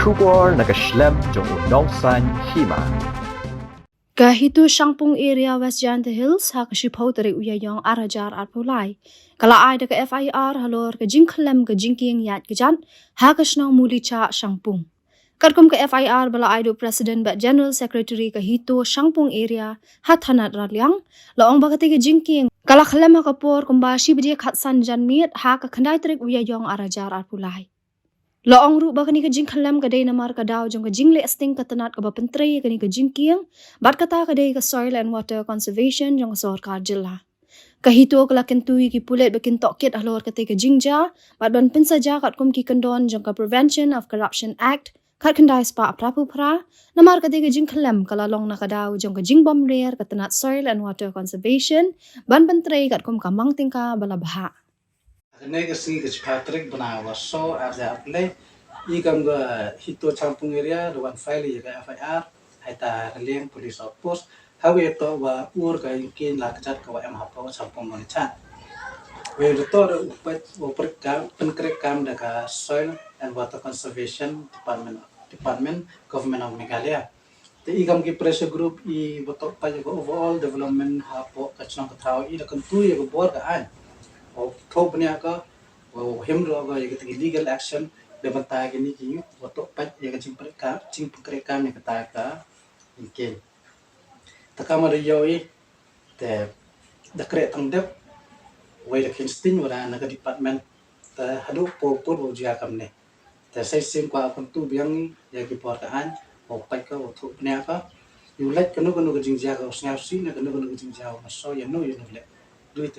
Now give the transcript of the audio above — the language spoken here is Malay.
Shubor nakaslem jong udongsan hima. Kahitu Shangpung area West Janta Hills ha kasipau dari uyayong arajar arpulai. Kala ai da ka FIR halor ka jingklem ka jingking yat kejan ha kasnau muli cha Shangpung. Kadkum ka FIR bala ai do President ba General Secretary ka hitu Shangpung area ha thanat ralyang laong bagati ka jingking kala khlem ha kapor kumba shibdi khatsan janmit ha ka khandai trik uyayong arajar arpulai. Laong ru bakani ka jing khalam ka day namar ka daw jong ka jing le asting ka tanat ka bapentray kani ka jing kiang bat kata ka day ka soil and water conservation jong sarkar jilla kahito ka lakentui ki pulet bakin tokit alor ka tay ka jingja bat ban pinsaja kat kum ki kandon jong ka Prevention of Corruption Act kat kandai spa aprapu pra namar ka day ka jing khalam kala long na ka daw jong ka jing bom rear ka tanat soil and water conservation ban bentray kat kum ka mangtingka balabaha Negasi ke Patrick Benawa so ada apply ikam ga hito Shangpung area ruan file ga FIR haita reliang police outpost hawe to wa ur ga inkin lakjat ka wa em hapo Shangpung monicha we to upat operkam penkrekam daga soil and water conservation department government of Meghalaya the ikam ki pressure group I botok pa overall development hapo kachnang kathao I dakan tu ye bor ga an thop ne ka him ro ga ye legal action be banta ke ni ki to pat ye ka ching prekam ne ka ka inke takama ro yo I te dakre tang dep we the kinstin wala na ka department ta hadu po bo jia kam ne ta sai sim kwa kon tu biang ye ki por ka an o pat ka o thop ne ka you let kanu kanu ka jing jia ka snap si na kanu kanu ka jing jia ma so ye no you no let do it